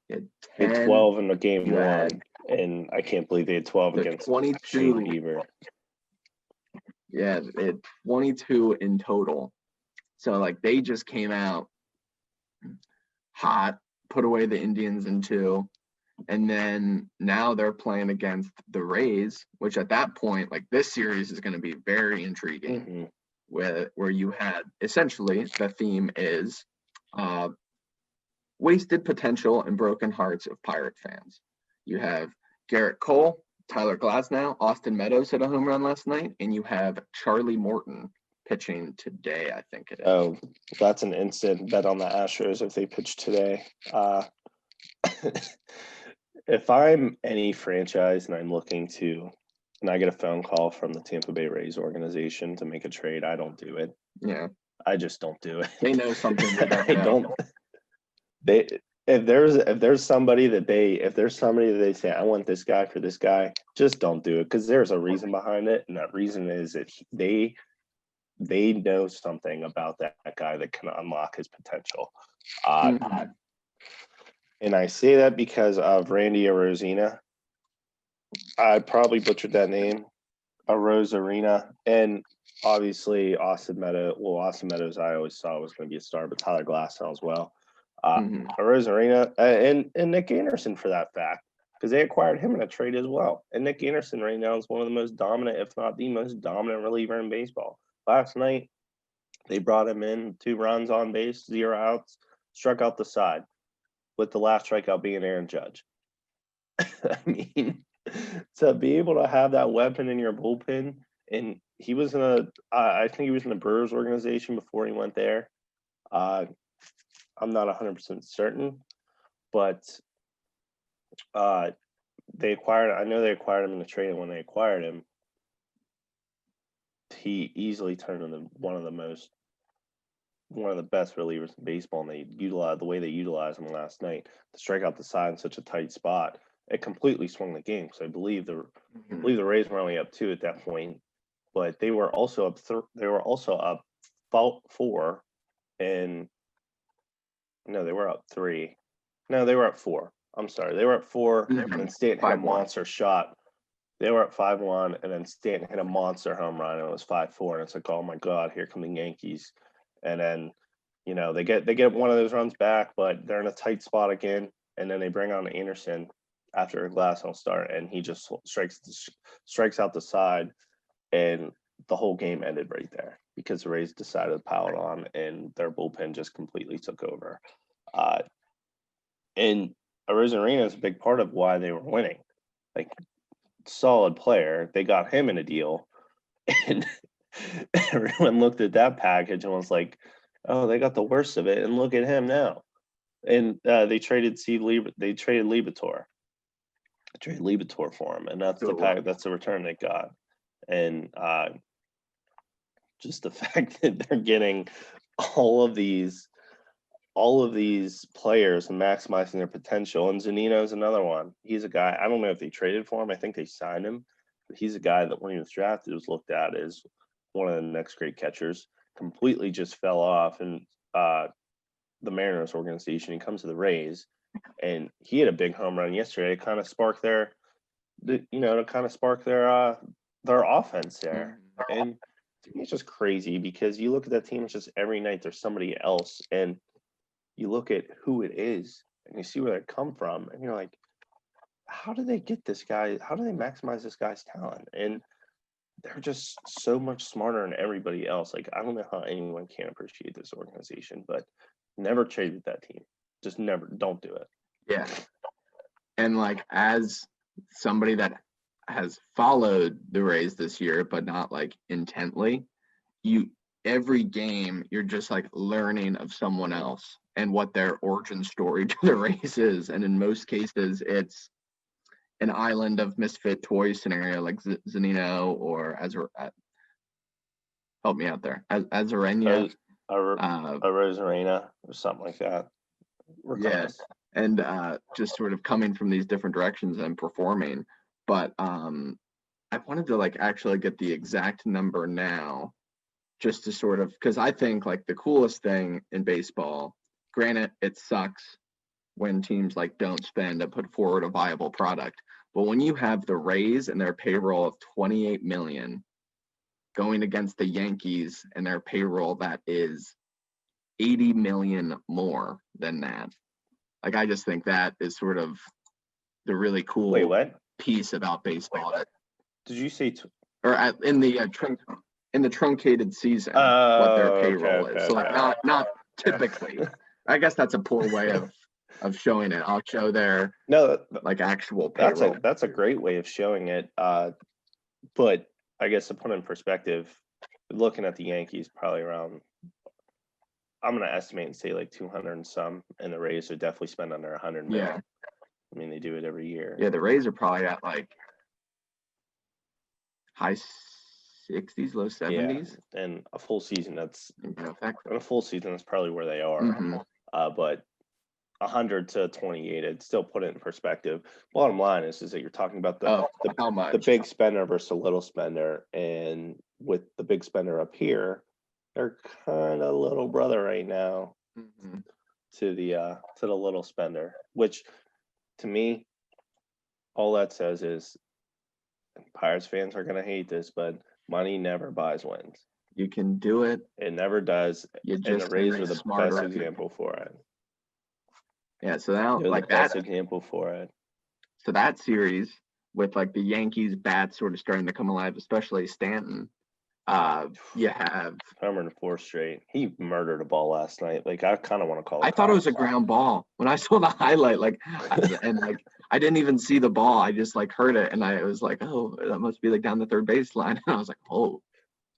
[SPEAKER 2] They had 12 in the game one, and I can't believe they had 12 against
[SPEAKER 1] 22.
[SPEAKER 2] Shane Bieber.
[SPEAKER 1] Yeah, they had 22 in total. So like they just came out hot, put away the Indians in 2. And then now they're playing against the Rays, which at that point, like this series is going to be very intriguing, where you had essentially the theme is wasted potential and broken hearts of Pirate fans. You have Garrett Cole, Tyler Glasnow, Austin Meadows hit a home run last night, and you have Charlie Morton pitching today, I think it is.
[SPEAKER 2] Oh, that's an instant bet on the Astros if they pitch today. If I'm any franchise and I'm looking to, and I get a phone call from the Tampa Bay Rays organization to make a trade, I don't do it.
[SPEAKER 1] Yeah.
[SPEAKER 2] I just don't do it.
[SPEAKER 1] They know something.
[SPEAKER 2] I don't. If there's somebody that they say, I want this guy for this guy, just don't do it, because there's a reason behind it, and that reason is that they know something about that guy that can unlock his potential. And I say that because of Randy Arozarena. I probably butchered that name, Arozarena, and obviously Austin Meadows. Well, Austin Meadows I always saw was going to be a star, but Tyler Glasnow as well. Arozarena and Nick Anderson for that fact, because they acquired him in a trade as well. And Nick Anderson right now is one of the most dominant, if not the most dominant reliever in baseball. Last night, they brought him in, 2 runs on base, 0 outs, struck out the side, with the last strikeout being Aaron Judge. I mean, to be able to have that weapon in your bullpen, and he was I think he was in the Brewers organization before he went there. I'm not 100% certain, but I know they acquired him in the trade, and when they acquired him, he easily turned into one of the best relievers in baseball, and the way they utilized him last night to strike out the side in such a tight spot. It completely swung the game, because I believe the Rays were only up 2 at that point, but they were also up 4, and no, they were up 3. No, they were up 4. I'm sorry. They were at 4,
[SPEAKER 1] Mhm.
[SPEAKER 2] and then Stanton hit a
[SPEAKER 1] 5-1.
[SPEAKER 2] monster shot. They were at 5-1, and then Stanton hit a monster home run, and it was 5-4. And it's like, oh my God, here come the Yankees. And then, they get one of those runs back, but they're in a tight spot again. And then they bring on Anderson after a Glasnow start, and he just strikes out the side, and the whole game ended right there because the Rays decided to pile it on, and their bullpen just completely took over. And Arozarena is a big part of why they were winning. Like, solid player. They got him in a deal, and everyone looked at that package and was like, "Oh, they got the worst of it." And look at him now. And they traded Liebertor. They traded Liebertor for him, and that's the pack. That's the return they got. And just the fact that they're getting all of these players and maximizing their potential. And Zunino is another one. He's a guy, I don't know if they traded for him. I think they signed him. But he's a guy that when he was drafted was looked at as one of the next great catchers. Completely just fell off. And the Mariners organization, he comes to the Rays. And he had a big home run yesterday to kind of spark their offense there. And to me, it's just crazy because you look at that team, it's just every night there's somebody else. And you look at who it is and you see where they come from, and you're like, how do they get this guy? How do they maximize this guy's talent? And they're just so much smarter than everybody else. Like, I don't know how anyone can appreciate this organization, but never trade with that team. Just never, don't do it.
[SPEAKER 1] Yeah. And like, as somebody that has followed the Rays this year, but not like intently, every game you're just like learning of someone else and what their origin story to the Rays is. And in most cases, it's an island of misfit toys scenario like Zunino or help me out there, Arozarena.
[SPEAKER 2] Arozarena or something like that.
[SPEAKER 1] Yes, and just sort of coming from these different directions and performing. But I wanted to like actually get the exact number now, just to sort of, because I think like the coolest thing in baseball, granted it sucks when teams like don't spend and put forward a viable product, but when you have the Rays and their payroll of 28 million going against the Yankees and their payroll that is 80 million more than that, like I just think that is sort of the really cool piece about baseball.
[SPEAKER 2] Did you say
[SPEAKER 1] in the truncated season, what their payroll is? So like not typically. I guess that's a poor way of showing it. I'll show their like actual payroll.
[SPEAKER 2] That's a great way of showing it. But I guess to put it in perspective, looking at the Yankees, probably around, I'm going to estimate and say like 200 and some, and the Rays are definitely spend under 100 million.
[SPEAKER 1] Yeah.
[SPEAKER 2] I mean, they do it every year.
[SPEAKER 1] Yeah, the Rays are probably at like high 60s, low 70s.
[SPEAKER 2] Yeah. And a full season, that's probably where they are.
[SPEAKER 1] Mm-hmm.
[SPEAKER 2] But 100 to 28, I'd still put it in perspective. Bottom line is that you're talking about the big spender versus the little spender, and with the big spender up here, they're kind of little brother right now to the little spender, which to me, all that says is Pirates fans are going to hate this, but money never buys wins.
[SPEAKER 1] You can do it.
[SPEAKER 2] It never does. And the Rays are the best example for it.
[SPEAKER 1] Yeah, so now like
[SPEAKER 2] that's the best example for it.
[SPEAKER 1] So that series with like the Yankees bats sort of starting to come alive, especially Stanton. You have
[SPEAKER 2] Homer in 4 straight. He murdered a ball last night. Like, I kind of want to call it.
[SPEAKER 1] I thought it was a ground ball when I saw the highlight. I didn't even see the ball. I just like heard it, and I was like, oh, that must be like down the third baseline. And I was like, oh.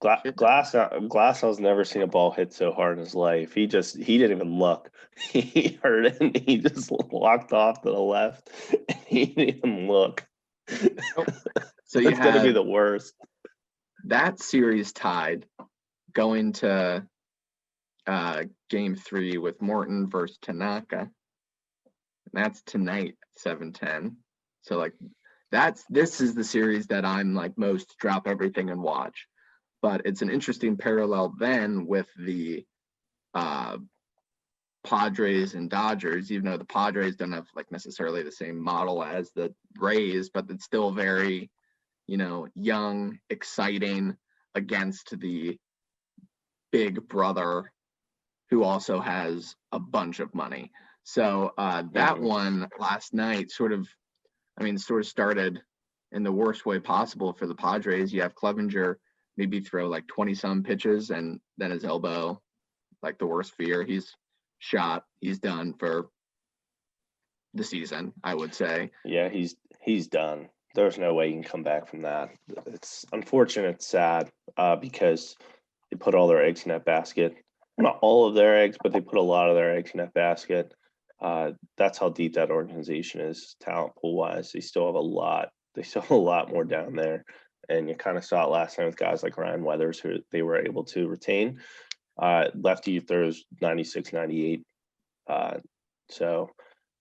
[SPEAKER 2] Glasnow's never seen a ball hit so hard in his life. He didn't even look. He heard it and he just walked off to the left. And he didn't even look. So it's going to be the worst.
[SPEAKER 1] That series tied going to game 3 with Morton versus Tanaka. And that's tonight, 7:10. So like this is the series that I'm like most drop everything and watch. But it's an interesting parallel then with the Padres and Dodgers, even though the Padres don't have like necessarily the same model as the Rays, but it's still very, young, exciting against the big brother who also has a bunch of money. So that one last night sort of started in the worst way possible for the Padres. You have Clevenger maybe throw like 20 some pitches and then his elbow, like the worst fear. He's shot. He's done for the season, I would say.
[SPEAKER 2] Yeah, he's done. There's no way he can come back from that. It's unfortunate, it's sad, because they put all their eggs in that basket. Not all of their eggs, but they put a lot of their eggs in that basket. That's how deep that organization is, talent pool wise. They still have a lot. They still have a lot more down there. And you kind of saw it last night with guys like Ryan Weathers, who they were able to retain. Lefty throws 96, 98. So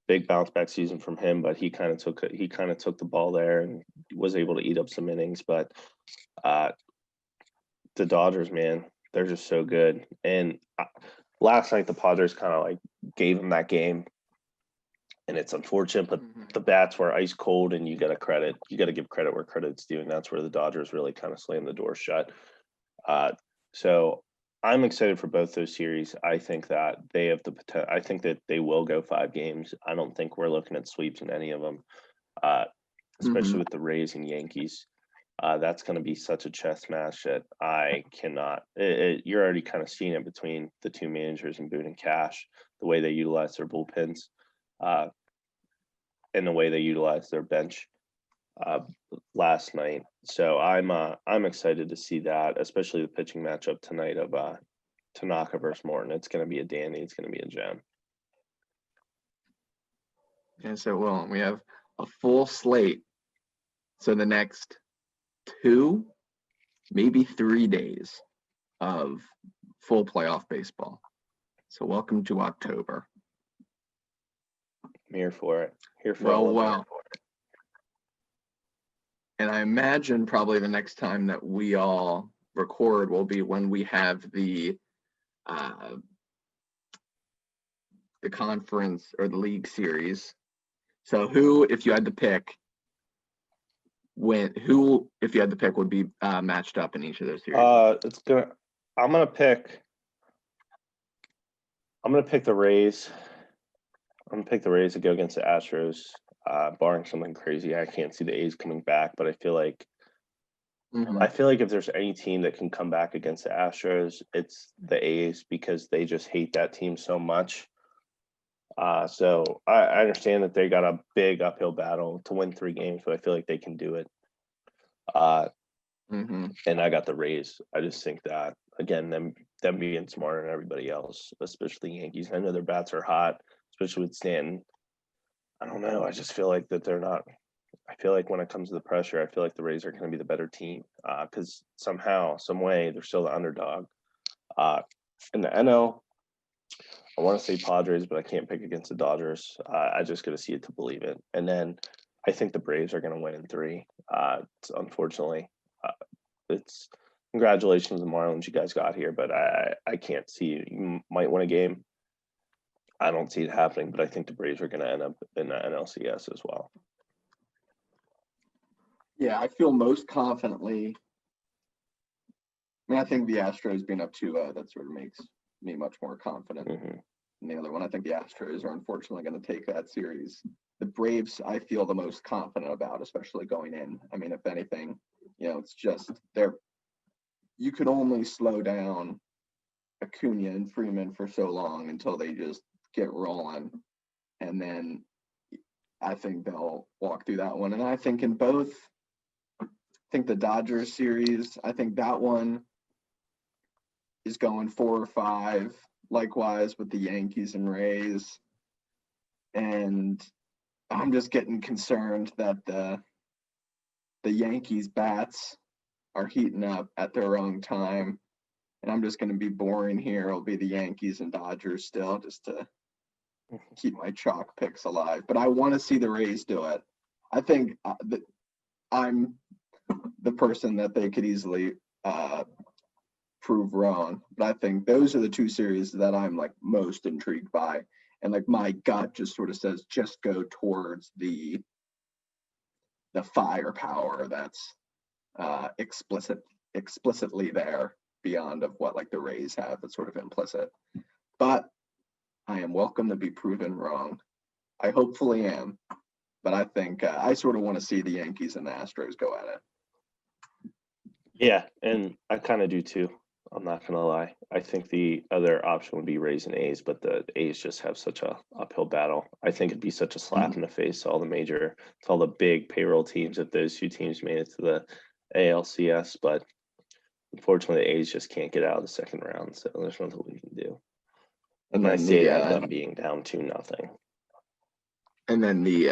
[SPEAKER 2] big bounce back season from him, but he kind of took the ball there and was able to eat up some innings. But the Dodgers, man, they're just so good. And last night the Padres kind of like gave them that game, and it's unfortunate, but the bats were ice cold, and you got to give credit where credit's due, and that's where the Dodgers really kind of slammed the door shut. So I'm excited for both those series. I think that they have the potential. I think that they will go 5 games. I don't think we're looking at sweeps in any of them, especially with the Rays and Yankees. That's going to be such a chess match that I cannot. You're already kind of seeing it between the two managers in Boone and Cash, the way they utilize their bullpens, and the way they utilize their bench last night. So I'm excited to see that, especially the pitching matchup tonight of Tanaka versus Morton. It's going to be a dandy. It's going to be a gem.
[SPEAKER 1] Yes, it will. We have a full slate. So the next 2, maybe 3 days of full playoff baseball. So welcome to October.
[SPEAKER 2] I'm here for it. Here for it.
[SPEAKER 1] Well. And I imagine probably the next time that we all record will be when we have the conference or the league series. So who, if you had to pick, would be matched up in each of those series?
[SPEAKER 2] I'm gonna pick the Rays. I'm gonna pick the Rays to go against the Astros. Barring something crazy, I can't see the A's coming back, but I feel like if there's any team that can come back against the Astros, it's the A's, because they just hate that team so much. So I understand that they got a big uphill battle to win 3 games, but I feel like they can do it. And I got the Rays. I just think that, again, them being smarter than everybody else, especially the Yankees. I know their bats are hot, especially with Stanton. I don't know. I just feel like that they're not. I feel like when it comes to the pressure, I feel like the Rays are going to be the better team, because somehow, some way, they're still the underdog. In the NL, I want to say Padres, but I can't pick against the Dodgers. I just got to see it to believe it. And then I think the Braves are going to win in 3. Unfortunately, it's congratulations to the Marlins, you guys got here, but I can't see. You might win a game. I don't see it happening, but I think the Braves are going to end up in the NLCS as well.
[SPEAKER 1] Yeah, I feel most confidently. I think the Astros being up 2-0, that sort of makes me much more confident than the other one. I think the Astros are unfortunately going to take that series. The Braves, I feel the most confident about, especially going in. I mean, if anything, it's just you could only slow down Acuna and Freeman for so long until they just get rolling, and then I think they'll walk through that one. And I think in both, the Dodgers series, I think that one is going 4 or 5, likewise with the Yankees and Rays. And I'm just getting concerned that the Yankees bats are heating up at their own time. And I'm just going to be boring here. It'll be the Yankees and Dodgers still, just to keep my chalk picks alive. But I want to see the Rays do it. I think that I'm the person that they could easily prove wrong. But I think those are the two series that I'm like most intrigued by. And like my gut just sort of says just go towards the firepower that's explicitly there beyond of what like the Rays have. That's sort of implicit. But I am welcome to be proven wrong. I hopefully am. But I think I sort of want to see the Yankees and the Astros go at it.
[SPEAKER 2] Yeah, and I kind of do too. I'm not gonna lie. I think the other option would be Rays and A's, but the A's just have such a uphill battle. I think it'd be such a slap in the face to all the big payroll teams if those two teams made it to the ALCS. But unfortunately, the A's just can't get out of the second round, so there's nothing we can do.
[SPEAKER 1] And
[SPEAKER 2] I
[SPEAKER 1] then
[SPEAKER 2] say that them being down 2-0.
[SPEAKER 1] And then the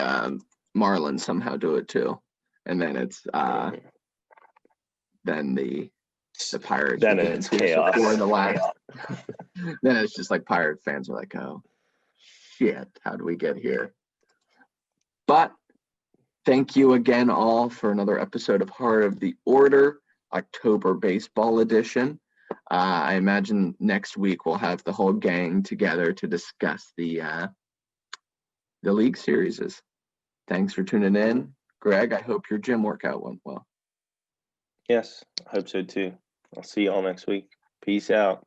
[SPEAKER 1] Marlins somehow do it too. And then it's then the Pirates.
[SPEAKER 2] Then it's chaos.
[SPEAKER 1] Before the last. Then it's just like Pirate fans are like, oh shit, how do we get here? But thank you again all for another episode of Heart of the Order, October Baseball Edition. I imagine next week we'll have the whole gang together to discuss the league series. Thanks for tuning in. Greg, I hope your gym workout went well.
[SPEAKER 2] Yes, I hope so too. I'll see you all next week. Peace out.